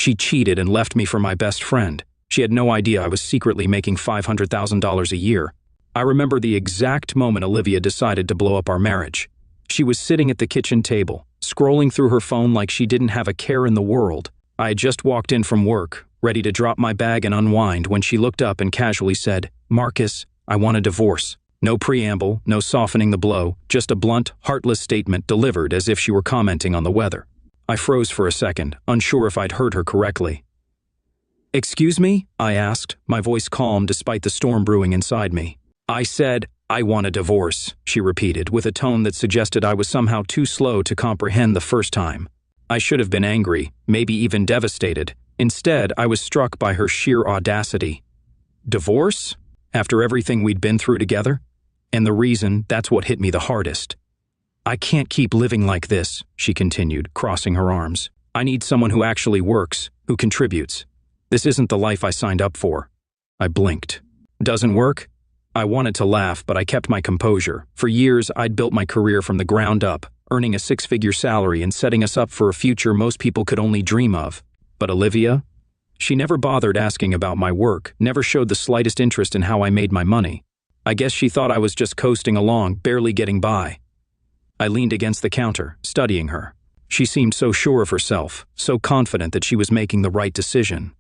She cheated and left me for my best friend. She had no idea I was secretly making $500,000 a year. I remember the exact moment Olivia decided to blow up our marriage. She was sitting at the kitchen table, scrolling through her phone like she didn't have a care in the world. I had just walked in from work, ready to drop my bag and unwind, when she looked up and casually said, "Marcus, I want a divorce." No preamble, no softening the blow, just a blunt, heartless statement delivered as if she were commenting on the weather. I froze for a second, unsure if I'd heard her correctly. "Excuse me?" I asked, my voice calm despite the storm brewing inside me. "I said, I want a divorce," she repeated, with a tone that suggested I was somehow too slow to comprehend the first time. I should have been angry, maybe even devastated. Instead, I was struck by her sheer audacity. Divorce? After everything we'd been through together? And the reason, that's what hit me the hardest. "I can't keep living like this," she continued, crossing her arms. "I need someone who actually works, who contributes. This isn't the life I signed up for." I blinked. "Doesn't work?" I wanted to laugh, but I kept my composure. For years, I'd built my career from the ground up, earning a six-figure salary and setting us up for a future most people could only dream of. But Olivia? She never bothered asking about my work, never showed the slightest interest in how I made my money. I guess she thought I was just coasting along, barely getting by. I leaned against the counter, studying her. She seemed so sure of herself, so confident that she was making the right decision.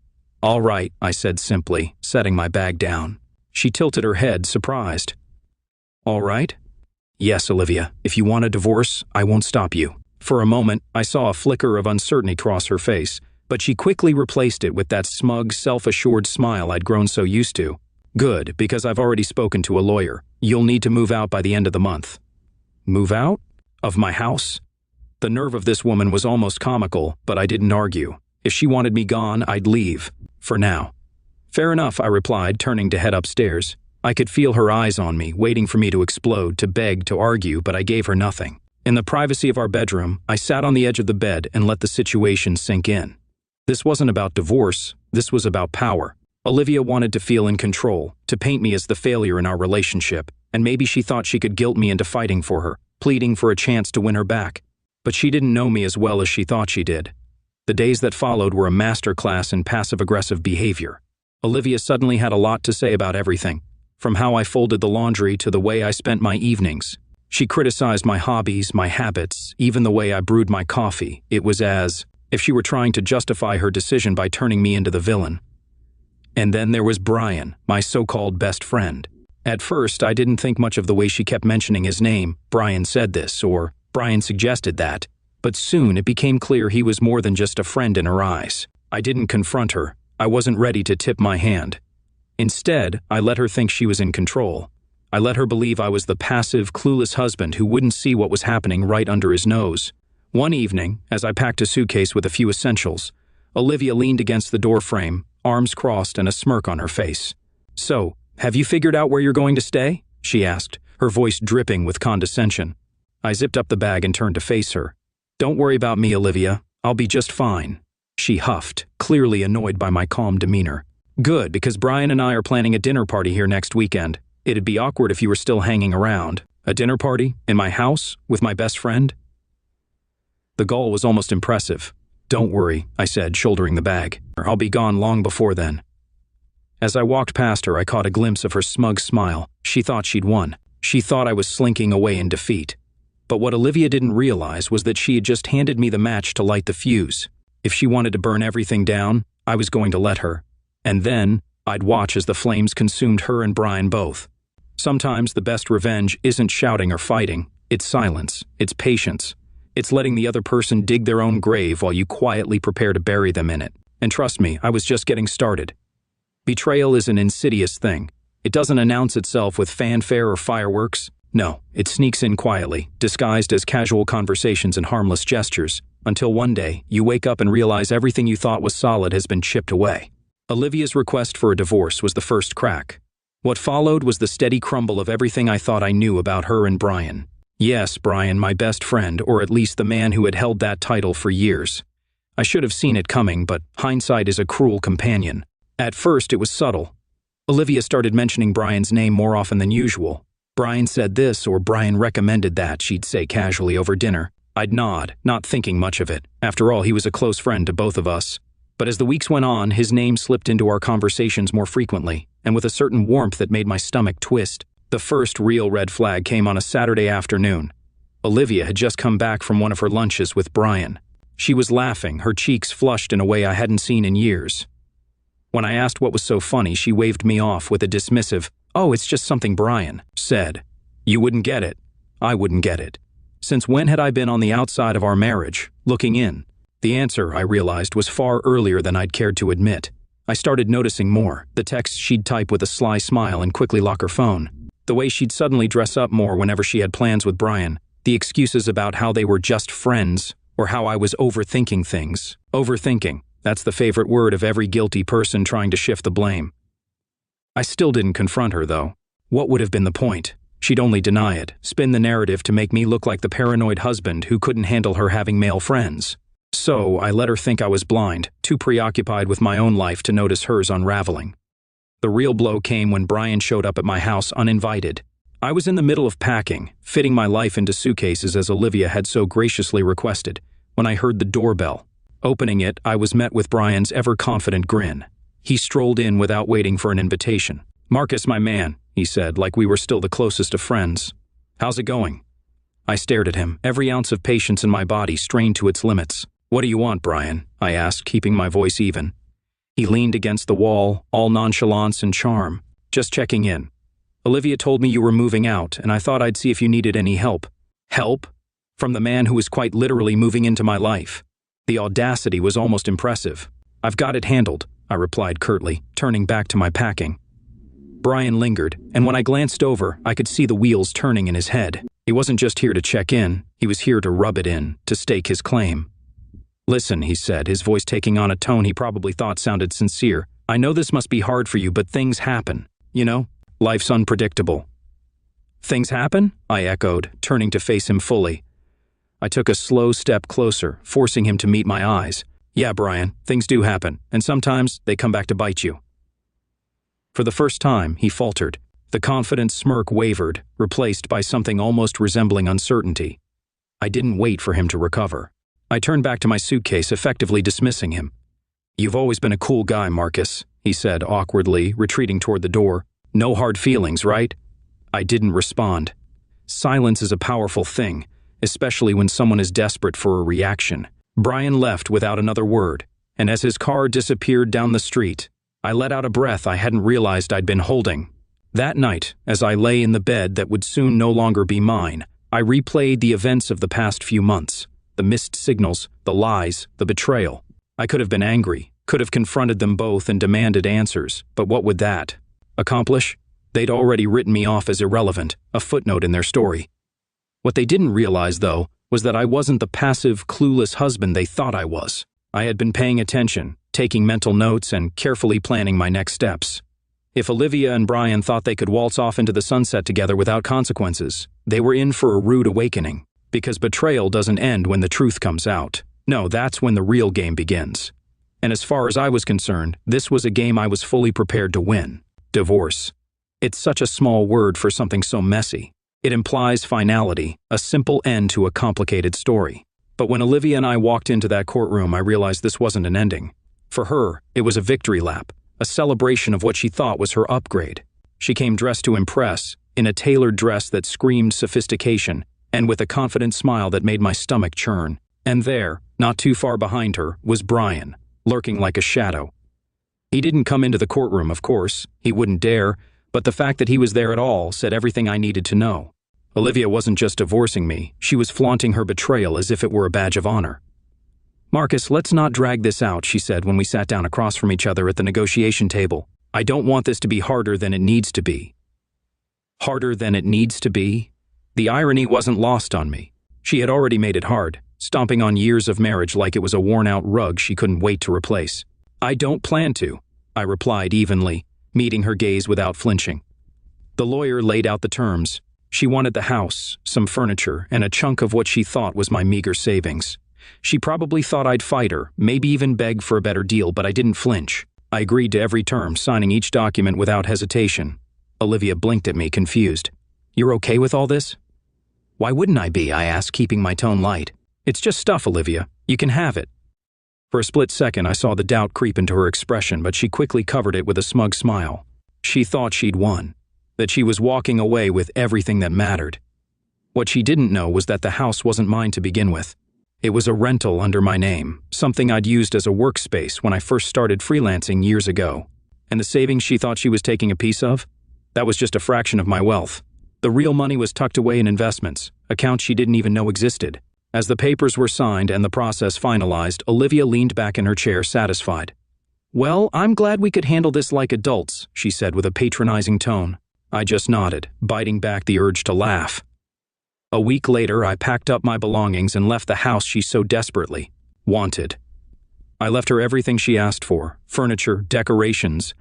"All right," I said simply, setting my bag down. She tilted her head, surprised. "All right?" "Yes, Olivia. If you want a divorce, I won't stop you." For a moment, I saw a flicker of uncertainty cross her face, but she quickly replaced it with that smug, self-assured smile I'd grown so used to. "Good, because I've already spoken to a lawyer. You'll need to move out by the end of the month." "Move out? Of my house?" The nerve of this woman was almost comical, but I didn't argue. If she wanted me gone, I'd leave. For now. "Fair enough," I replied, turning to head upstairs. I could feel her eyes on me, waiting for me to explode, to beg, to argue, but I gave her nothing. In the privacy of our bedroom, I sat on the edge of the bed and let the situation sink in. This wasn't about divorce, this was about power. Olivia wanted to feel in control, to paint me as the failure in our relationship, and maybe she thought she could guilt me into fighting for her, pleading for a chance to win her back. But she didn't know me as well as she thought she did. The days that followed were a masterclass in passive-aggressive behavior. Olivia suddenly had a lot to say about everything, from how I folded the laundry to the way I spent my evenings. She criticized my hobbies, my habits, even the way I brewed my coffee. It was as if she were trying to justify her decision by turning me into the villain. And then there was Brian, my so-called best friend. At first, I didn't think much of the way she kept mentioning his name. Brian said this, or Brian suggested that. But soon it became clear he was more than just a friend in her eyes. I didn't confront her. I wasn't ready to tip my hand. Instead, I let her think she was in control. I let her believe I was the passive, clueless husband who wouldn't see what was happening right under his nose. One evening, as I packed a suitcase with a few essentials, Olivia leaned against the doorframe, arms crossed and a smirk on her face. "So, have you figured out where you're going to stay?" she asked, her voice dripping with condescension. I zipped up the bag and turned to face her. "Don't worry about me, Olivia. I'll be just fine." She huffed, clearly annoyed by my calm demeanor. "Good, because Brian and I are planning a dinner party here next weekend. It'd be awkward if you were still hanging around. A dinner party? In my house? With my best friend?" The gall was almost impressive. "Don't worry," I said, shouldering the bag. "I'll be gone long before then." As I walked past her, I caught a glimpse of her smug smile. She thought she'd won. She thought I was slinking away in defeat. But what Olivia didn't realize was that she had just handed me the match to light the fuse. If she wanted to burn everything down, I was going to let her. And then, I'd watch as the flames consumed her and Brian both. Sometimes the best revenge isn't shouting or fighting. It's silence. It's patience. It's letting the other person dig their own grave while you quietly prepare to bury them in it. And trust me, I was just getting started. Betrayal is an insidious thing. It doesn't announce itself with fanfare or fireworks. No, it sneaks in quietly, disguised as casual conversations and harmless gestures, until one day, you wake up and realize everything you thought was solid has been chipped away. Olivia's request for a divorce was the first crack. What followed was the steady crumble of everything I thought I knew about her and Brian. Yes, Brian, my best friend, or at least the man who had held that title for years. I should have seen it coming, but hindsight is a cruel companion. At first, it was subtle. Olivia started mentioning Brian's name more often than usual. "Brian said this," or "Brian recommended that," she'd say casually over dinner. I'd nod, not thinking much of it. After all, he was a close friend to both of us. But as the weeks went on, his name slipped into our conversations more frequently, and with a certain warmth that made my stomach twist. The first real red flag came on a Saturday afternoon. Olivia had just come back from one of her lunches with Brian. She was laughing, her cheeks flushed in a way I hadn't seen in years. When I asked what was so funny, she waved me off with a dismissive, "Oh, it's just something Brian said." You wouldn't get it. I wouldn't get it. Since when had I been on the outside of our marriage, looking in? The answer, I realized, was far earlier than I'd cared to admit. I started noticing more, the texts she'd type with a sly smile and quickly lock her phone. The way she'd suddenly dress up more whenever she had plans with Brian. The excuses about how they were just friends, or how I was overthinking things. Overthinking, that's the favorite word of every guilty person trying to shift the blame. I still didn't confront her, though. What would have been the point? She'd only deny it, spin the narrative to make me look like the paranoid husband who couldn't handle her having male friends. So I let her think I was blind, too preoccupied with my own life to notice hers unraveling. The real blow came when Brian showed up at my house uninvited. I was in the middle of packing, fitting my life into suitcases as Olivia had so graciously requested, when I heard the doorbell. Opening it, I was met with Brian's ever-confident grin. He strolled in without waiting for an invitation. "Marcus, my man," he said, like we were still the closest of friends. "How's it going?" I stared at him, every ounce of patience in my body strained to its limits. "What do you want, Brian?" I asked, keeping my voice even. He leaned against the wall, all nonchalance and charm. "Just checking in. Olivia told me you were moving out, and I thought I'd see if you needed any help." Help? From the man who was quite literally moving into my life. The audacity was almost impressive. "I've got it handled," I replied curtly, turning back to my packing. Brian lingered, and when I glanced over, I could see the wheels turning in his head. He wasn't just here to check in, he was here to rub it in, to stake his claim. "Listen," he said, his voice taking on a tone he probably thought sounded sincere. "I know this must be hard for you, but things happen. You know? Life's unpredictable." "Things happen?" I echoed, turning to face him fully. I took a slow step closer, forcing him to meet my eyes. "Yeah, Brian, things do happen, and sometimes they come back to bite you." For the first time, he faltered. The confident smirk wavered, replaced by something almost resembling uncertainty. I didn't wait for him to recover. I turned back to my suitcase, effectively dismissing him. "You've always been a cool guy, Marcus," he said awkwardly, retreating toward the door. "No hard feelings, right?" I didn't respond. Silence is a powerful thing, especially when someone is desperate for a reaction. Brian left without another word, and as his car disappeared down the street, I let out a breath I hadn't realized I'd been holding. That night, as I lay in the bed that would soon no longer be mine, I replayed the events of the past few months. The missed signals, the lies, the betrayal. I could have been angry, could have confronted them both and demanded answers, but what would that accomplish? They'd already written me off as irrelevant, a footnote in their story. What they didn't realize, though, was that I wasn't the passive, clueless husband they thought I was. I had been paying attention, taking mental notes, and carefully planning my next steps. If Olivia and Brian thought they could waltz off into the sunset together without consequences, they were in for a rude awakening. Because betrayal doesn't end when the truth comes out. No, that's when the real game begins. And as far as I was concerned, this was a game I was fully prepared to win. Divorce. It's such a small word for something so messy. It implies finality, a simple end to a complicated story. But when Olivia and I walked into that courtroom, I realized this wasn't an ending. For her, it was a victory lap, a celebration of what she thought was her upgrade. She came dressed to impress, in a tailored dress that screamed sophistication, and with a confident smile that made my stomach churn. And there, not too far behind her, was Brian, lurking like a shadow. He didn't come into the courtroom, of course. He wouldn't dare, but the fact that he was there at all said everything I needed to know. Olivia wasn't just divorcing me, she was flaunting her betrayal as if it were a badge of honor. "Marcus, let's not drag this out," she said when we sat down across from each other at the negotiation table. "I don't want this to be harder than it needs to be." Harder than it needs to be? The irony wasn't lost on me. She had already made it hard, stomping on years of marriage like it was a worn-out rug she couldn't wait to replace. "I don't plan to," I replied evenly, meeting her gaze without flinching. The lawyer laid out the terms. She wanted the house, some furniture, and a chunk of what she thought was my meager savings. She probably thought I'd fight her, maybe even beg for a better deal, but I didn't flinch. I agreed to every term, signing each document without hesitation. Olivia blinked at me, confused. "You're okay with all this?" "Why wouldn't I be?" I asked, keeping my tone light. "It's just stuff, Olivia. You can have it." For a split second, I saw the doubt creep into her expression, but she quickly covered it with a smug smile. She thought she'd won, that she was walking away with everything that mattered. What she didn't know was that the house wasn't mine to begin with. It was a rental under my name, something I'd used as a workspace when I first started freelancing years ago. And the savings she thought she was taking a piece of? That was just a fraction of my wealth. The real money was tucked away in investments, accounts she didn't even know existed. As the papers were signed and the process finalized, Olivia leaned back in her chair, satisfied. "Well, I'm glad we could handle this like adults," she said with a patronizing tone. I just nodded, biting back the urge to laugh. A week later, I packed up my belongings and left the house she so desperately wanted. I left her everything she asked for: furniture, decorations,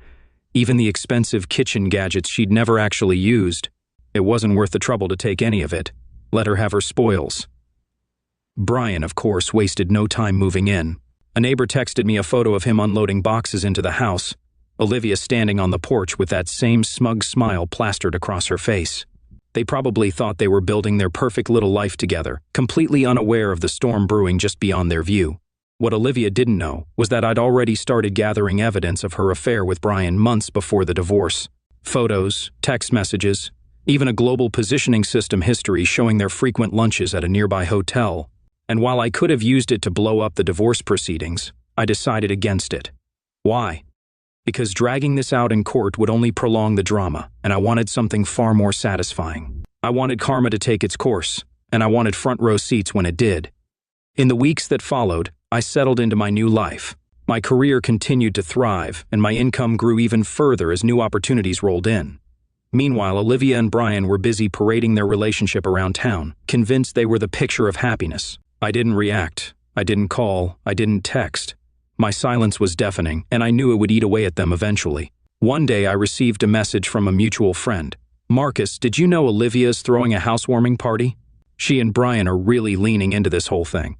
even the expensive kitchen gadgets she'd never actually used. It wasn't worth the trouble to take any of it. Let her have her spoils. Brian, of course, wasted no time moving in. A neighbor texted me a photo of him unloading boxes into the house, Olivia standing on the porch with that same smug smile plastered across her face. They probably thought they were building their perfect little life together, completely unaware of the storm brewing just beyond their view. What Olivia didn't know was that I'd already started gathering evidence of her affair with Brian months before the divorce. Photos, text messages, even a global positioning system history showing their frequent lunches at a nearby hotel. And while I could have used it to blow up the divorce proceedings, I decided against it. Why? Because dragging this out in court would only prolong the drama, and I wanted something far more satisfying. I wanted karma to take its course, and I wanted front row seats when it did. In the weeks that followed, I settled into my new life. My career continued to thrive, and my income grew even further as new opportunities rolled in. Meanwhile, Olivia and Brian were busy parading their relationship around town, convinced they were the picture of happiness. I didn't react. I didn't call. I didn't text. My silence was deafening, and I knew it would eat away at them eventually. One day, I received a message from a mutual friend. "Marcus, did you know Olivia's throwing a housewarming party? She and Brian are really leaning into this whole thing."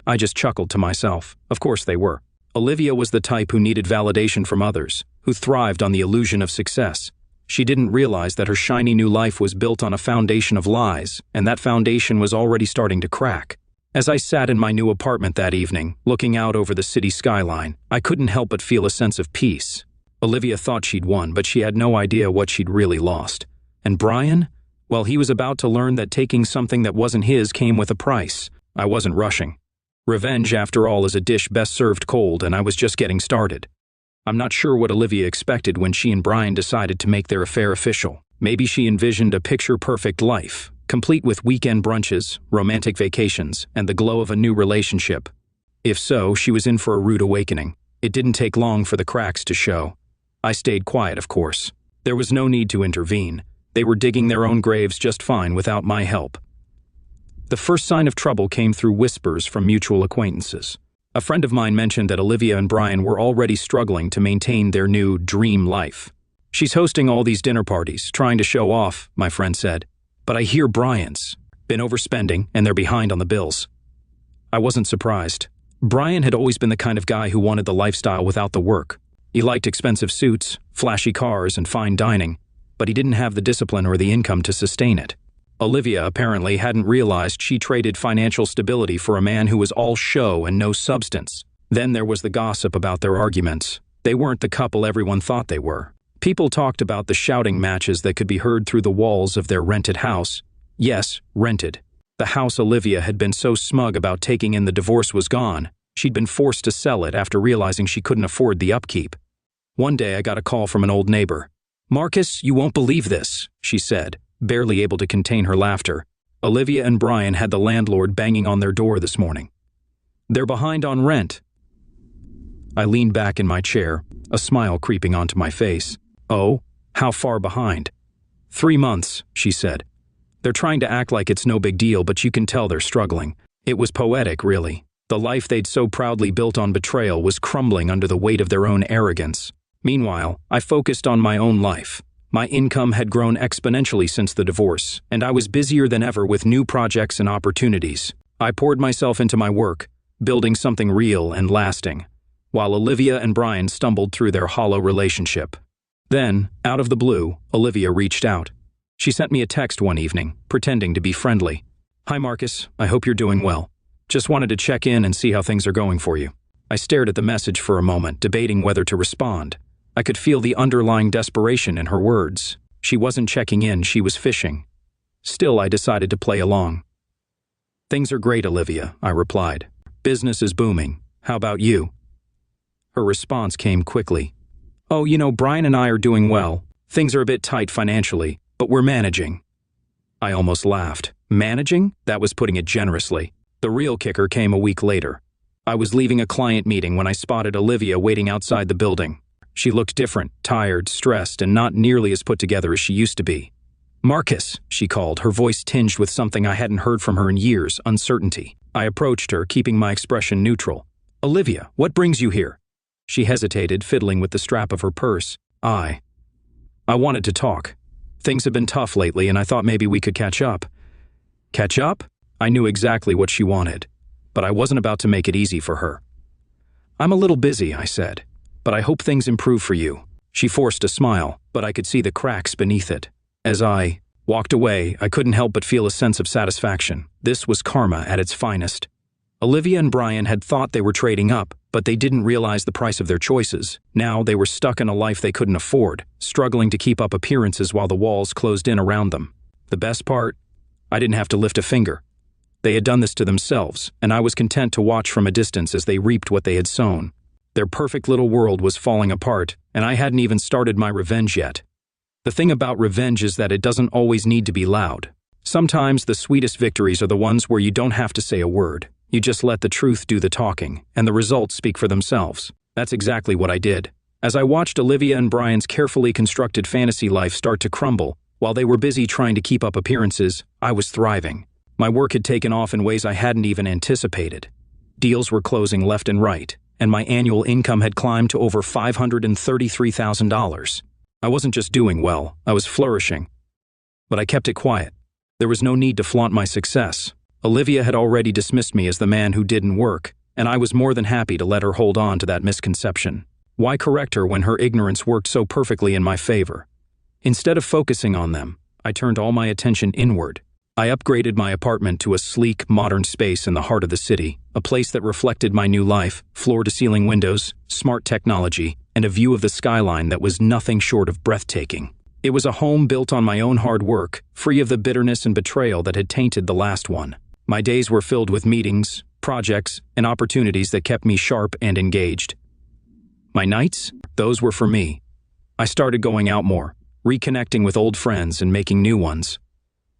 I just chuckled to myself. Of course they were. Olivia was the type who needed validation from others, who thrived on the illusion of success. She didn't realize that her shiny new life was built on a foundation of lies, and that foundation was already starting to crack. As I sat in my new apartment that evening, looking out over the city skyline, I couldn't help but feel a sense of peace. Olivia thought she'd won, but she had no idea what she'd really lost. And Brian? Well, he was about to learn that taking something that wasn't his came with a price. I wasn't rushing. Revenge, after all, is a dish best served cold, and I was just getting started. I'm not sure what Olivia expected when she and Brian decided to make their affair official. Maybe she envisioned a picture-perfect life, complete with weekend brunches, romantic vacations, and the glow of a new relationship. If so, she was in for a rude awakening. It didn't take long for the cracks to show. I stayed quiet, of course. There was no need to intervene. They were digging their own graves just fine without my help. The first sign of trouble came through whispers from mutual acquaintances. A friend of mine mentioned that Olivia and Brian were already struggling to maintain their new dream life. "She's hosting all these dinner parties, trying to show off," my friend said. "But I hear Brian's been overspending and they're behind on the bills." I wasn't surprised. Brian had always been the kind of guy who wanted the lifestyle without the work. He liked expensive suits, flashy cars, and fine dining, but he didn't have the discipline or the income to sustain it. Olivia apparently hadn't realized she traded financial stability for a man who was all show and no substance. Then there was the gossip about their arguments. They weren't the couple everyone thought they were. People talked about the shouting matches that could be heard through the walls of their rented house. Yes, rented. The house Olivia had been so smug about taking in the divorce was gone. She'd been forced to sell it after realizing she couldn't afford the upkeep. One day I got a call from an old neighbor. "Marcus, you won't believe this," she said, barely able to contain her laughter. "Olivia and Brian had the landlord banging on their door this morning. They're behind on rent." I leaned back in my chair, a smile creeping onto my face. "Oh, how far behind?" 3 months, she said. "They're trying to act like it's no big deal, but you can tell they're struggling." It was poetic, really. The life they'd so proudly built on betrayal was crumbling under the weight of their own arrogance. Meanwhile, I focused on my own life. My income had grown exponentially since the divorce, and I was busier than ever with new projects and opportunities. I poured myself into my work, building something real and lasting, while Olivia and Brian stumbled through their hollow relationship. Then, out of the blue, Olivia reached out. She sent me a text one evening, pretending to be friendly. "Hi Marcus, I hope you're doing well. Just wanted to check in and see how things are going for you." I stared at the message for a moment, debating whether to respond. I could feel the underlying desperation in her words. She wasn't checking in, she was fishing. Still, I decided to play along. "Things are great, Olivia," I replied. "Business is booming. How about you?" Her response came quickly. "Oh, Brian and I are doing well. Things are a bit tight financially, but we're managing." I almost laughed. Managing? That was putting it generously. The real kicker came a week later. I was leaving a client meeting when I spotted Olivia waiting outside the building. She looked different, tired, stressed, and not nearly as put together as she used to be. "Marcus," she called, her voice tinged with something I hadn't heard from her in years, uncertainty. I approached her, keeping my expression neutral. "Olivia, what brings you here?" She hesitated, fiddling with the strap of her purse. I wanted to talk. Things have been tough lately, and I thought maybe we could catch up. Catch up? I knew exactly what she wanted, but I wasn't about to make it easy for her. "I'm a little busy," I said, "but I hope things improve for you." She forced a smile, but I could see the cracks beneath it. As I walked away, I couldn't help but feel a sense of satisfaction. This was karma at its finest. Olivia and Brian had thought they were trading up, but they didn't realize the price of their choices. Now they were stuck in a life they couldn't afford, struggling to keep up appearances while the walls closed in around them. The best part? I didn't have to lift a finger. They had done this to themselves, and I was content to watch from a distance as they reaped what they had sown. Their perfect little world was falling apart, and I hadn't even started my revenge yet. The thing about revenge is that it doesn't always need to be loud. Sometimes the sweetest victories are the ones where you don't have to say a word. You just let the truth do the talking, and the results speak for themselves. That's exactly what I did. As I watched Olivia and Brian's carefully constructed fantasy life start to crumble, while they were busy trying to keep up appearances, I was thriving. My work had taken off in ways I hadn't even anticipated. Deals were closing left and right, and my annual income had climbed to over $533,000. I wasn't just doing well, I was flourishing. But I kept it quiet. There was no need to flaunt my success. Olivia had already dismissed me as the man who didn't work, and I was more than happy to let her hold on to that misconception. Why correct her when her ignorance worked so perfectly in my favor? Instead of focusing on them, I turned all my attention inward. I upgraded my apartment to a sleek, modern space in the heart of the city, a place that reflected my new life, floor-to-ceiling windows, smart technology, and a view of the skyline that was nothing short of breathtaking. It was a home built on my own hard work, free of the bitterness and betrayal that had tainted the last one. My days were filled with meetings, projects, and opportunities that kept me sharp and engaged. My nights? Those were for me. I started going out more, reconnecting with old friends and making new ones.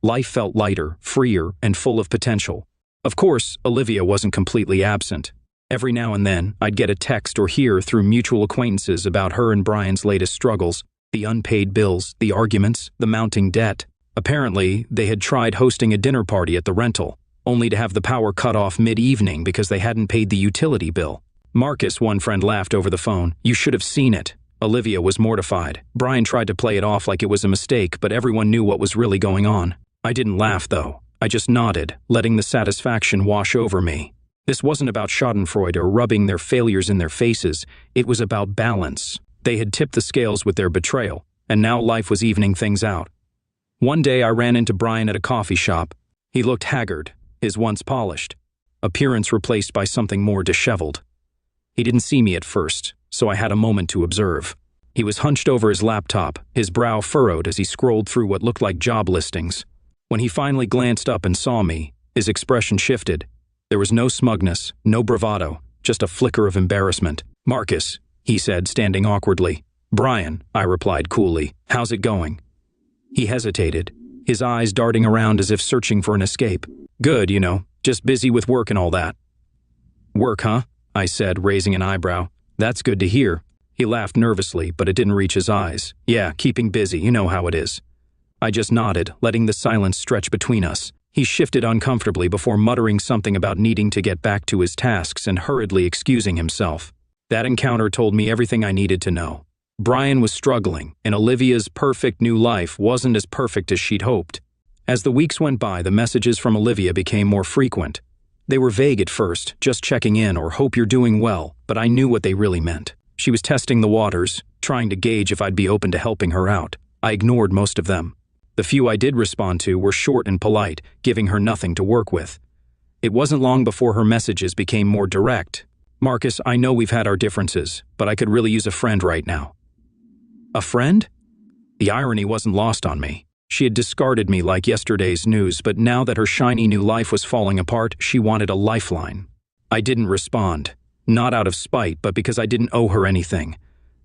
Life felt lighter, freer, and full of potential. Of course, Olivia wasn't completely absent. Every now and then, I'd get a text or hear through mutual acquaintances about her and Brian's latest struggles, the unpaid bills, the arguments, the mounting debt. Apparently, they had tried hosting a dinner party at the rental, only to have the power cut off mid-evening because they hadn't paid the utility bill. "Marcus," one friend laughed over the phone, "you should have seen it." Olivia was mortified. Brian tried to play it off like it was a mistake, but everyone knew what was really going on. I didn't laugh, though. I just nodded, letting the satisfaction wash over me. This wasn't about schadenfreude or rubbing their failures in their faces. It was about balance. They had tipped the scales with their betrayal, and now life was evening things out. One day I ran into Brian at a coffee shop. He looked haggard, his once polished appearance replaced by something more disheveled. He didn't see me at first, so I had a moment to observe. He was hunched over his laptop, his brow furrowed as he scrolled through what looked like job listings. When he finally glanced up and saw me, his expression shifted. There was no smugness, no bravado, just a flicker of embarrassment. "Marcus," he said, standing awkwardly. "Brian," I replied coolly. "How's it going?" He hesitated, his eyes darting around as if searching for an escape. "Good, just busy with work and all that." "Work, huh?" I said, raising an eyebrow. "That's good to hear." He laughed nervously, but it didn't reach his eyes. "Yeah, keeping busy, you know how it is." I just nodded, letting the silence stretch between us. He shifted uncomfortably before muttering something about needing to get back to his tasks and hurriedly excusing himself. That encounter told me everything I needed to know. Brian was struggling, and Olivia's perfect new life wasn't as perfect as she'd hoped. As the weeks went by, the messages from Olivia became more frequent. They were vague at first, just checking in or "hope you're doing well," but I knew what they really meant. She was testing the waters, trying to gauge if I'd be open to helping her out. I ignored most of them. The few I did respond to were short and polite, giving her nothing to work with. It wasn't long before her messages became more direct. Marcus, I know we've had our differences, but I could really use a friend right now. A friend? The irony wasn't lost on me. She had discarded me like yesterday's news, but now that her shiny new life was falling apart, she wanted a lifeline. I didn't respond. Not out of spite, but because I didn't owe her anything.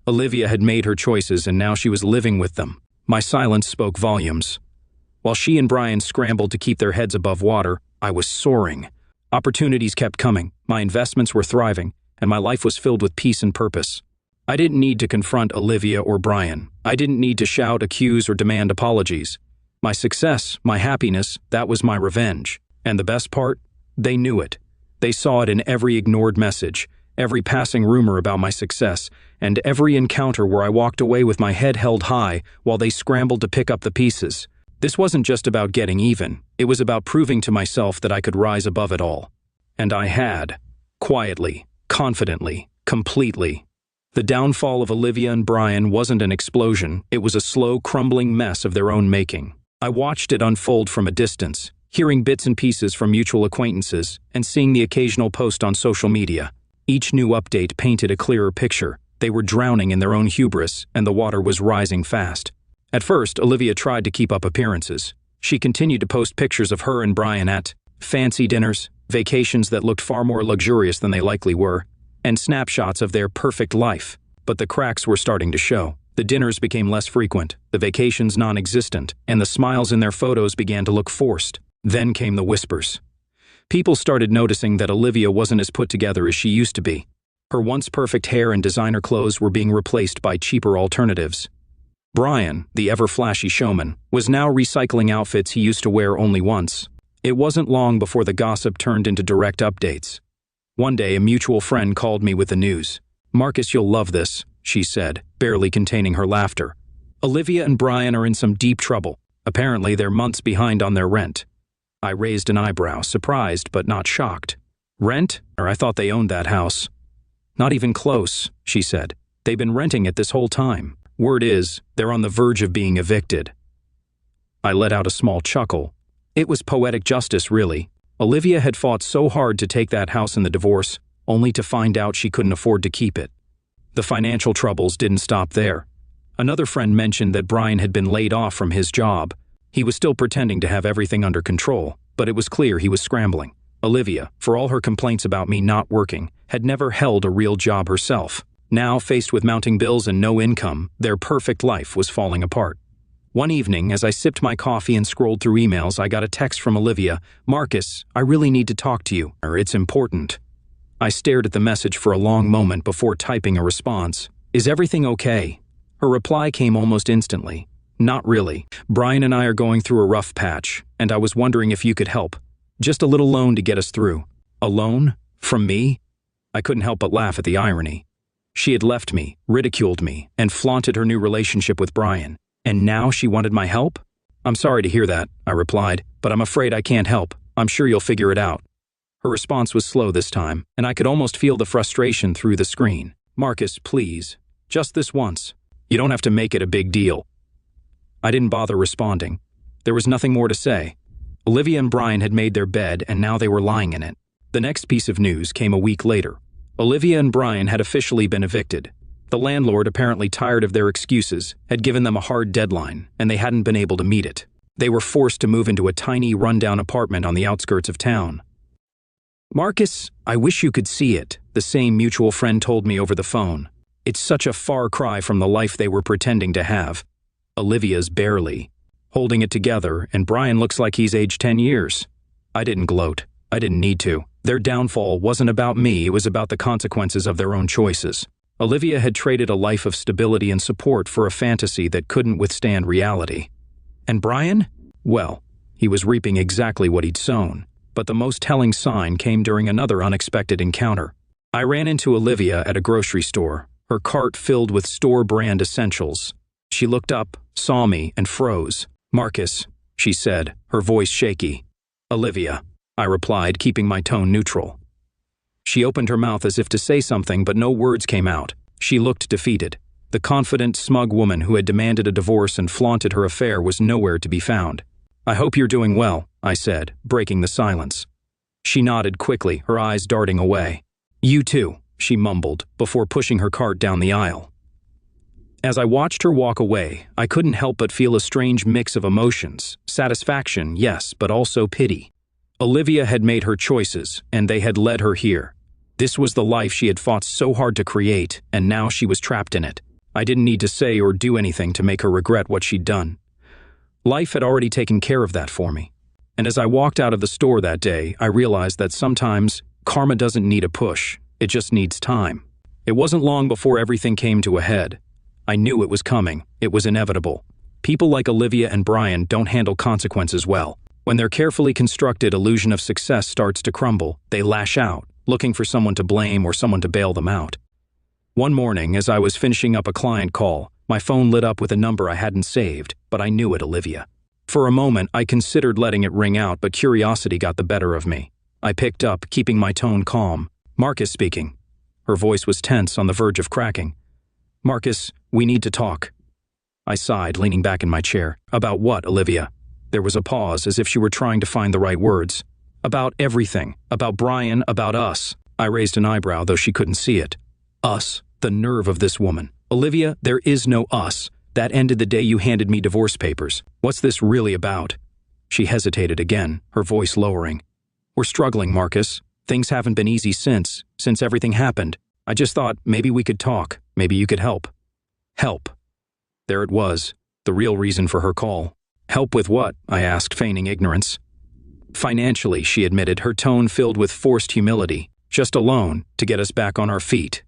Olivia had made her choices, and now she was living with them. My silence spoke volumes. While she and Brian scrambled to keep their heads above water, I was soaring. Opportunities kept coming, my investments were thriving, and my life was filled with peace and purpose. I didn't need to confront Olivia or Brian. I didn't need to shout, accuse, or demand apologies. My success, my happiness, that was my revenge. And the best part? They knew it. They saw it in every ignored message, every passing rumor about my success, and every encounter where I walked away with my head held high while they scrambled to pick up the pieces. This wasn't just about getting even. It was about proving to myself that I could rise above it all. And I had. Quietly, confidently, completely. The downfall of Olivia and Brian wasn't an explosion. It was a slow, crumbling mess of their own making. I watched it unfold from a distance, hearing bits and pieces from mutual acquaintances and seeing the occasional post on social media. Each new update painted a clearer picture. They were drowning in their own hubris, and the water was rising fast. At first, Olivia tried to keep up appearances. She continued to post pictures of her and Brian at fancy dinners, vacations that looked far more luxurious than they likely were, and snapshots of their perfect life. But the cracks were starting to show. The dinners became less frequent, the vacations non-existent, and the smiles in their photos began to look forced. Then came the whispers. People started noticing that Olivia wasn't as put together as she used to be. Her once perfect hair and designer clothes were being replaced by cheaper alternatives. Brian, the ever-flashy showman, was now recycling outfits he used to wear only once. It wasn't long before the gossip turned into direct updates. One day, a mutual friend called me with the news. "Marcus, you'll love this," she said, barely containing her laughter. "Olivia and Brian are in some deep trouble. Apparently, they're months behind on their rent." I raised an eyebrow, surprised but not shocked. "Rent? Or I thought they owned that house." "Not even close," she said. "They've been renting it this whole time. Word is, they're on the verge of being evicted." I let out a small chuckle. It was poetic justice, really. Olivia had fought so hard to take that house in the divorce, only to find out she couldn't afford to keep it. The financial troubles didn't stop there. Another friend mentioned that Brian had been laid off from his job. He was still pretending to have everything under control, but it was clear he was scrambling. Olivia, for all her complaints about me not working, had never held a real job herself. Now, faced with mounting bills and no income, their perfect life was falling apart. One evening, as I sipped my coffee and scrolled through emails, I got a text from Olivia. "Marcus, I really need to talk to you. It's important." I stared at the message for a long moment before typing a response. "Is everything okay?" Her reply came almost instantly. "Not really. Brian and I are going through a rough patch, and I was wondering if you could help. Just a little loan to get us through." A loan? From me? I couldn't help but laugh at the irony. She had left me, ridiculed me, and flaunted her new relationship with Brian. And now she wanted my help? "I'm sorry to hear that," I replied, "but I'm afraid I can't help. I'm sure you'll figure it out." Her response was slow this time, and I could almost feel the frustration through the screen. "Marcus, please. Just this once. You don't have to make it a big deal." I didn't bother responding. There was nothing more to say. Olivia and Brian had made their bed, and now they were lying in it. The next piece of news came a week later. Olivia and Brian had officially been evicted. The landlord, apparently tired of their excuses, had given them a hard deadline, and they hadn't been able to meet it. They were forced to move into a tiny, rundown apartment on the outskirts of town. "Marcus, I wish you could see it," the same mutual friend told me over the phone. "It's such a far cry from the life they were pretending to have. Olivia's barely holding it together, and Brian looks like he's aged 10 years. I didn't gloat. I didn't need to. Their downfall wasn't about me, it was about the consequences of their own choices. Olivia had traded a life of stability and support for a fantasy that couldn't withstand reality. And Brian? Well, he was reaping exactly what he'd sown. But the most telling sign came during another unexpected encounter. I ran into Olivia at a grocery store, her cart filled with store-brand essentials. She looked up, saw me, and froze. "Marcus," she said, her voice shaky. "Olivia," I replied, keeping my tone neutral. She opened her mouth as if to say something, but no words came out. She looked defeated. The confident, smug woman who had demanded a divorce and flaunted her affair was nowhere to be found. "I hope you're doing well," I said, breaking the silence. She nodded quickly, her eyes darting away. "You too. she mumbled, before pushing her cart down the aisle. As I watched her walk away, I couldn't help but feel a strange mix of emotions. Satisfaction, yes, but also pity. Olivia had made her choices, and they had led her here. This was the life she had fought so hard to create, and now she was trapped in it. I didn't need to say or do anything to make her regret what she'd done. Life had already taken care of that for me. And as I walked out of the store that day, I realized that sometimes karma doesn't need a push, it just needs time. It wasn't long before everything came to a head. I knew it was coming, it was inevitable. People like Olivia and Brian don't handle consequences well. When their carefully constructed illusion of success starts to crumble, they lash out, looking for someone to blame or someone to bail them out. One morning, as I was finishing up a client call, my phone lit up with a number I hadn't saved, but I knew it, Olivia. For a moment, I considered letting it ring out, but curiosity got the better of me. I picked up, keeping my tone calm. Marcus speaking. Her voice was tense, on the verge of cracking. Marcus, we need to talk. I sighed, leaning back in my chair. About what, Olivia? There was a pause, as if she were trying to find the right words. About everything. About Brian, about us. I raised an eyebrow, though she couldn't see it. Us. The nerve of this woman. Olivia, there is no us. That ended the day you handed me divorce papers. What's this really about? She hesitated again, her voice lowering. We're struggling, Marcus. Things haven't been easy since everything happened. I just thought maybe we could talk. Maybe you could help. Help. There it was, the real reason for her call. Help with what? I asked, feigning ignorance. Financially, she admitted, her tone filled with forced humility. Just a loan, to get us back on our feet.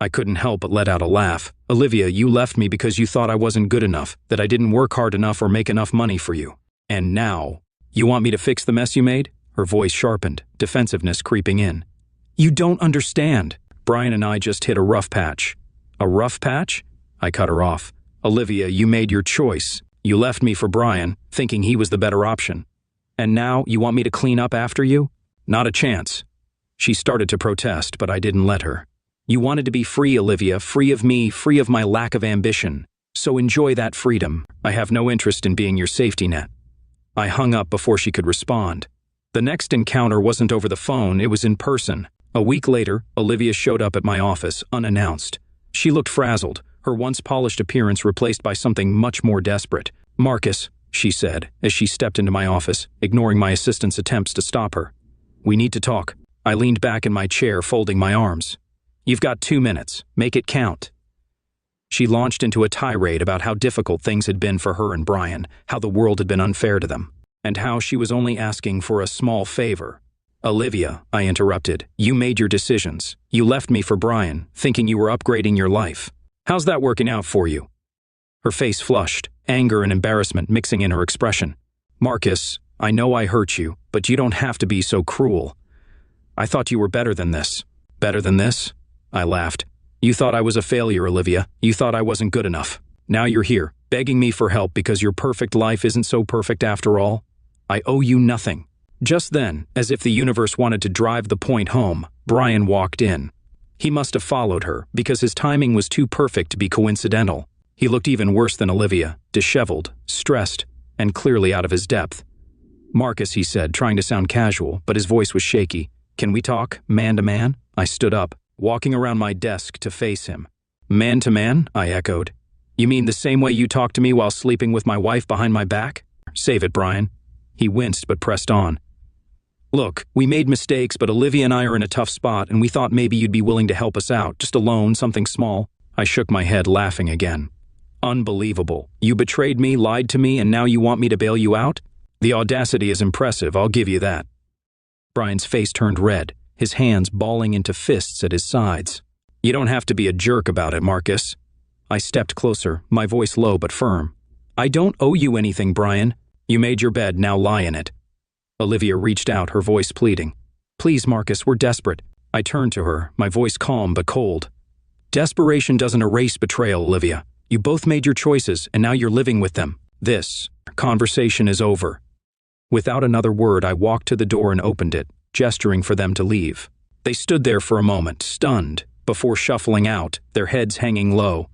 I couldn't help but let out a laugh. Olivia, you left me because you thought I wasn't good enough, that I didn't work hard enough or make enough money for you. And now, you want me to fix the mess you made? Her voice sharpened, defensiveness creeping in. You don't understand. Brian and I just hit a rough patch. A rough patch? I cut her off. Olivia, you made your choice. You left me for Brian, thinking he was the better option. And now you want me to clean up after you? Not a chance. She started to protest, but I didn't let her. You wanted to be free, Olivia, free of me, free of my lack of ambition. So enjoy that freedom. I have no interest in being your safety net. I hung up before she could respond. The next encounter wasn't over the phone, it was in person. A week later, Olivia showed up at my office, unannounced. She looked frazzled, her once polished appearance replaced by something much more desperate. Marcus, she said, as she stepped into my office, ignoring my assistant's attempts to stop her. We need to talk. I leaned back in my chair, folding my arms. You've got 2 minutes. Make it count. She launched into a tirade about how difficult things had been for her and Brian, how the world had been unfair to them, and how she was only asking for a small favor. Olivia, I interrupted, you made your decisions. You left me for Brian, thinking you were upgrading your life. How's that working out for you? Her face flushed, anger and embarrassment mixing in her expression. Marcus, I know I hurt you, but you don't have to be so cruel. I thought you were better than this. Better than this? I laughed. You thought I was a failure, Olivia. You thought I wasn't good enough. Now you're here, begging me for help because your perfect life isn't so perfect after all. I owe you nothing. Just then, as if the universe wanted to drive the point home, Brian walked in. He must have followed her, because his timing was too perfect to be coincidental. He looked even worse than Olivia, disheveled, stressed, and clearly out of his depth. Marcus, he said, trying to sound casual, but his voice was shaky. Can we talk, man to man? I stood up, walking around my desk to face him. Man to man? I echoed. You mean the same way you talked to me while sleeping with my wife behind my back? Save it, Brian. He winced but pressed on. Look, we made mistakes, but Olivia and I are in a tough spot, and we thought maybe you'd be willing to help us out, just a loan, something small. I shook my head, laughing again. Unbelievable. You betrayed me, lied to me, and now you want me to bail you out? The audacity is impressive, I'll give you that. Brian's face turned red, his hands balling into fists at his sides. You don't have to be a jerk about it, Marcus. I stepped closer, my voice low but firm. I don't owe you anything, Brian. You made your bed, now lie in it. Olivia reached out, her voice pleading. Please, Marcus, we're desperate. I turned to her, my voice calm but cold. Desperation doesn't erase betrayal, Olivia. You both made your choices, and now you're living with them. This conversation is over. Without another word, I walked to the door and opened it, gesturing for them to leave. They stood there for a moment, stunned, before shuffling out, their heads hanging low.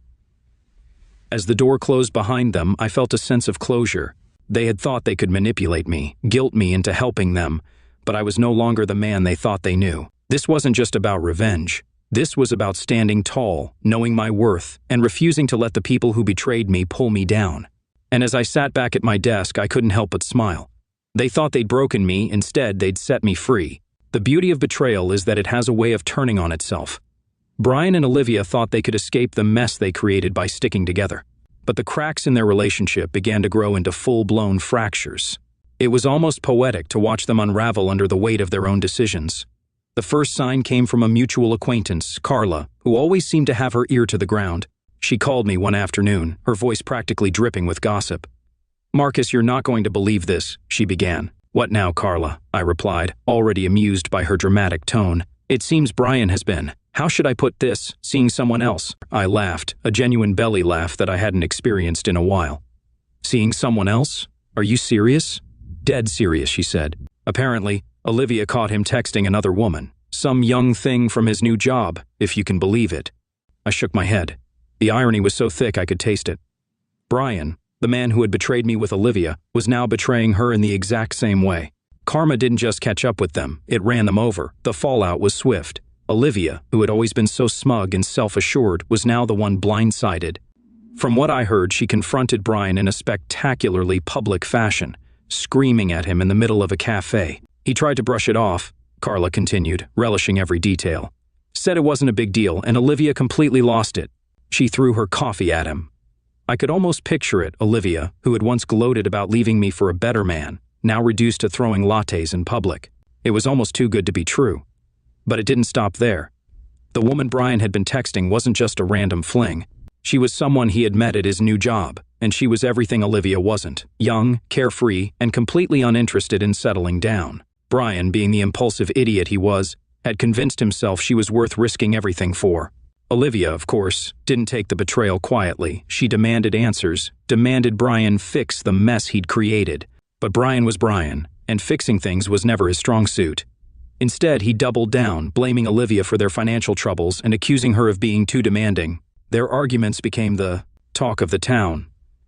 As the door closed behind them, I felt a sense of closure. They had thought they could manipulate me, guilt me into helping them, but I was no longer the man they thought they knew. This wasn't just about revenge. This was about standing tall, knowing my worth, and refusing to let the people who betrayed me pull me down. And as I sat back at my desk, I couldn't help but smile. They thought they'd broken me, instead they'd set me free. The beauty of betrayal is that it has a way of turning on itself. Brian and Olivia thought they could escape the mess they created by sticking together. But the cracks in their relationship began to grow into full-blown fractures. It was almost poetic to watch them unravel under the weight of their own decisions. The first sign came from a mutual acquaintance, Carla, who always seemed to have her ear to the ground. She called me one afternoon, her voice practically dripping with gossip. "Marcus, you're not going to believe this," she began. "What now, Carla?" I replied, already amused by her dramatic tone. "It seems Brian has been, how should I put this, seeing someone else?" I laughed, a genuine belly laugh that I hadn't experienced in a while. "Seeing someone else? Are you serious?" "Dead serious," she said. "Apparently, Olivia caught him texting another woman. Some young thing from his new job, if you can believe it." I shook my head. The irony was so thick I could taste it. Brian, the man who had betrayed me with Olivia, was now betraying her in the exact same way. Karma didn't just catch up with them, it ran them over. The fallout was swift. Olivia, who had always been so smug and self-assured, was now the one blindsided. From what I heard, she confronted Brian in a spectacularly public fashion, screaming at him in the middle of a cafe. He tried to brush it off, Carla continued, relishing every detail. Said it wasn't a big deal, and Olivia completely lost it. She threw her coffee at him. I could almost picture it, Olivia, who had once gloated about leaving me for a better man, now reduced to throwing lattes in public. It was almost too good to be true. But it didn't stop there. The woman Brian had been texting wasn't just a random fling. She was someone he had met at his new job, and she was everything Olivia wasn't. Young, carefree, and completely uninterested in settling down. Brian, being the impulsive idiot he was, had convinced himself she was worth risking everything for. Olivia, of course, didn't take the betrayal quietly. She demanded answers, demanded Brian fix the mess he'd created. But Brian was Brian, and fixing things was never his strong suit. Instead, he doubled down, blaming Olivia for their financial troubles and accusing her of being too demanding. Their arguments became the talk of the town.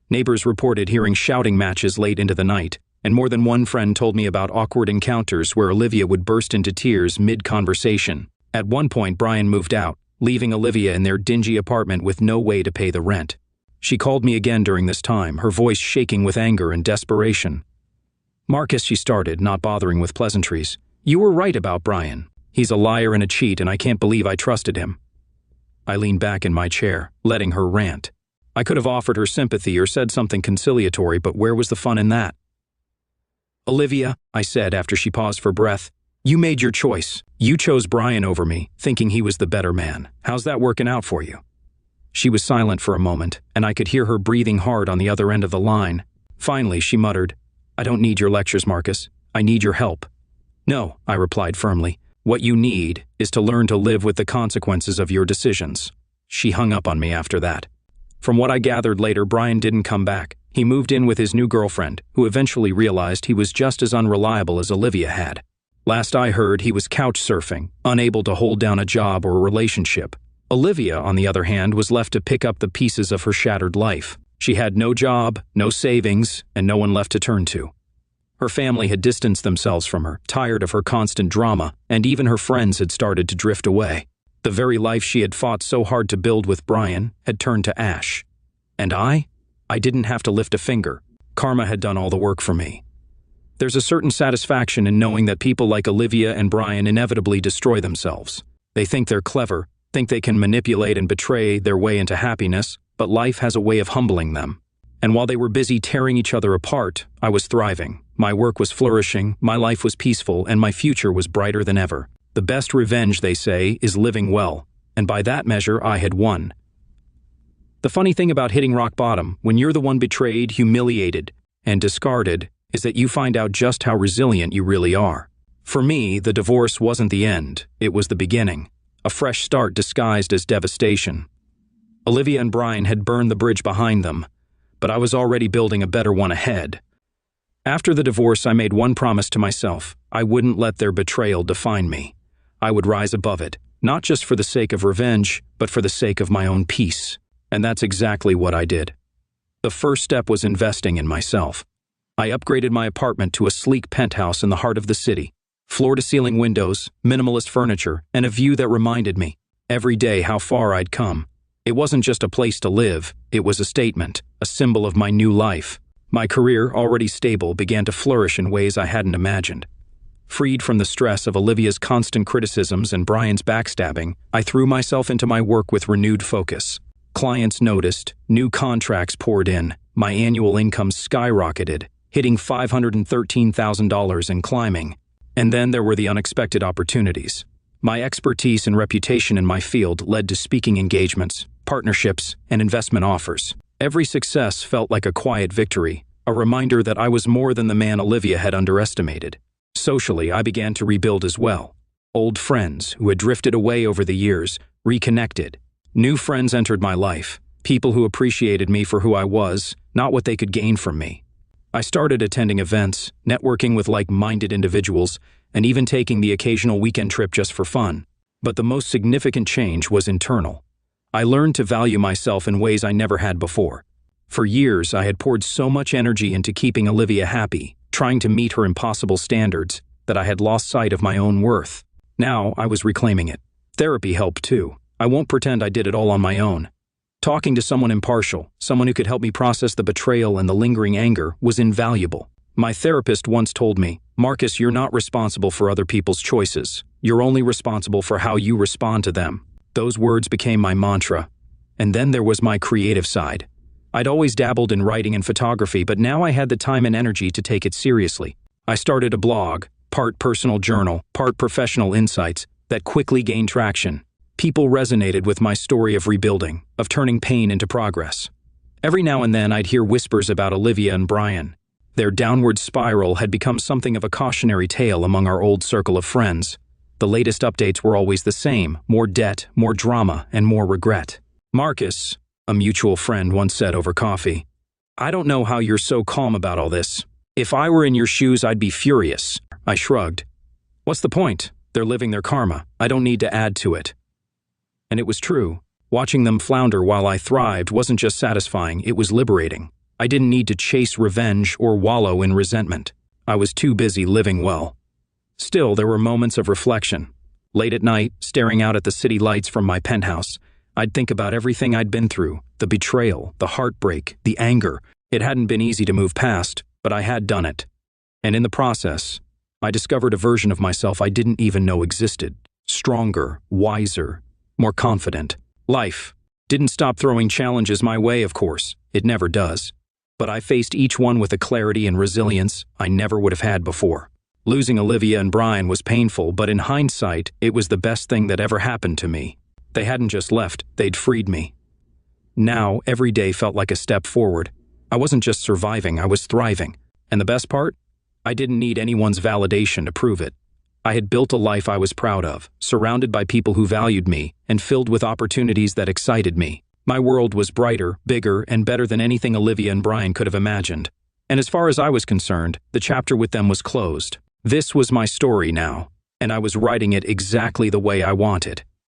Neighbors reported hearing shouting matches late into the night, and more than one friend told me about awkward encounters where Olivia would burst into tears mid-conversation. At one point, Brian moved out, leaving Olivia in their dingy apartment with no way to pay the rent. She called me again during this time, her voice shaking with anger and desperation. "Marcus," she started, not bothering with pleasantries. "You were right about Brian. He's a liar and a cheat, and I can't believe I trusted him." I leaned back in my chair, letting her rant. I could have offered her sympathy or said something conciliatory, but where was the fun in that? "Olivia," I said after she paused for breath, "you made your choice. You chose Brian over me, thinking he was the better man. How's that working out for you?" She was silent for a moment, and I could hear her breathing hard on the other end of the line. Finally, she muttered, "I don't need your lectures, Marcus. I need your help." "No," I replied firmly. "What you need is to learn to live with the consequences of your decisions." She hung up on me after that. From what I gathered later, Brian didn't come back. He moved in with his new girlfriend, who eventually realized he was just as unreliable as Olivia had. Last I heard, he was couch surfing, unable to hold down a job or a relationship. Olivia, on the other hand, was left to pick up the pieces of her shattered life. She had no job, no savings, and no one left to turn to. Her family had distanced themselves from her, tired of her constant drama, and even her friends had started to drift away. The very life she had fought so hard to build with Brian had turned to ash. And I didn't have to lift a finger. Karma had done all the work for me. There's a certain satisfaction in knowing that people like Olivia and Brian inevitably destroy themselves. They think they're clever, think they can manipulate and betray their way into happiness, but life has a way of humbling them. And while they were busy tearing each other apart, I was thriving. My work was flourishing, my life was peaceful, and my future was brighter than ever. The best revenge, they say, is living well, and by that measure I had won. The funny thing about hitting rock bottom, when you're the one betrayed, humiliated, and discarded, is that you find out just how resilient you really are. For me, the divorce wasn't the end, it was the beginning. A fresh start disguised as devastation. Olivia and Brian had burned the bridge behind them, but I was already building a better one ahead. After the divorce, I made one promise to myself. I wouldn't let their betrayal define me. I would rise above it, not just for the sake of revenge, but for the sake of my own peace. And that's exactly what I did. The first step was investing in myself. I upgraded my apartment to a sleek penthouse in the heart of the city. Floor-to-ceiling windows, minimalist furniture, and a view that reminded me, every day how far I'd come. It wasn't just a place to live, it was a statement, a symbol of my new life. My career, already stable, began to flourish in ways I hadn't imagined. Freed from the stress of Olivia's constant criticisms and Brian's backstabbing, I threw myself into my work with renewed focus. Clients noticed, new contracts poured in, my annual income skyrocketed, hitting $513,000 and climbing. And then there were the unexpected opportunities. My expertise and reputation in my field led to speaking engagements, partnerships, and investment offers. Every success felt like a quiet victory, a reminder that I was more than the man Olivia had underestimated. Socially, I began to rebuild as well. Old friends, who had drifted away over the years, reconnected. New friends entered my life, people who appreciated me for who I was, not what they could gain from me. I started attending events, networking with like-minded individuals, and even taking the occasional weekend trip just for fun. But the most significant change was internal. I learned to value myself in ways I never had before. For years, I had poured so much energy into keeping Olivia happy, trying to meet her impossible standards, that I had lost sight of my own worth. Now, I was reclaiming it. Therapy helped too. I won't pretend I did it all on my own. Talking to someone impartial, someone who could help me process the betrayal and the lingering anger, was invaluable. My therapist once told me, "Marcus, you're not responsible for other people's choices. You're only responsible for how you respond to them." Those words became my mantra. And then there was my creative side. I'd always dabbled in writing and photography, but now I had the time and energy to take it seriously. I started a blog, part personal journal, part professional insights, that quickly gained traction. People resonated with my story of rebuilding, of turning pain into progress. Every now and then I'd hear whispers about Olivia and Brian. Their downward spiral had become something of a cautionary tale among our old circle of friends. The latest updates were always the same: more debt, more drama, and more regret. "Marcus," a mutual friend once said over coffee, "I don't know how you're so calm about all this. If I were in your shoes, I'd be furious." I shrugged. "What's the point? They're living their karma. I don't need to add to it." And it was true. Watching them flounder while I thrived wasn't just satisfying, it was liberating. I didn't need to chase revenge or wallow in resentment. I was too busy living well. Still, there were moments of reflection. Late at night, staring out at the city lights from my penthouse, I'd think about everything I'd been through, the betrayal, the heartbreak, the anger. It hadn't been easy to move past, but I had done it. And in the process, I discovered a version of myself I didn't even know existed. Stronger, wiser, more confident. Life didn't stop throwing challenges my way, of course. It never does. But I faced each one with a clarity and resilience I never would have had before. Losing Olivia and Brian was painful, but in hindsight, it was the best thing that ever happened to me. They hadn't just left, they'd freed me. Now, every day felt like a step forward. I wasn't just surviving, I was thriving. And the best part? I didn't need anyone's validation to prove it. I had built a life I was proud of, surrounded by people who valued me, and filled with opportunities that excited me. My world was brighter, bigger, and better than anything Olivia and Brian could have imagined. And as far as I was concerned, the chapter with them was closed. This was my story now, and I was writing it exactly the way I wanted.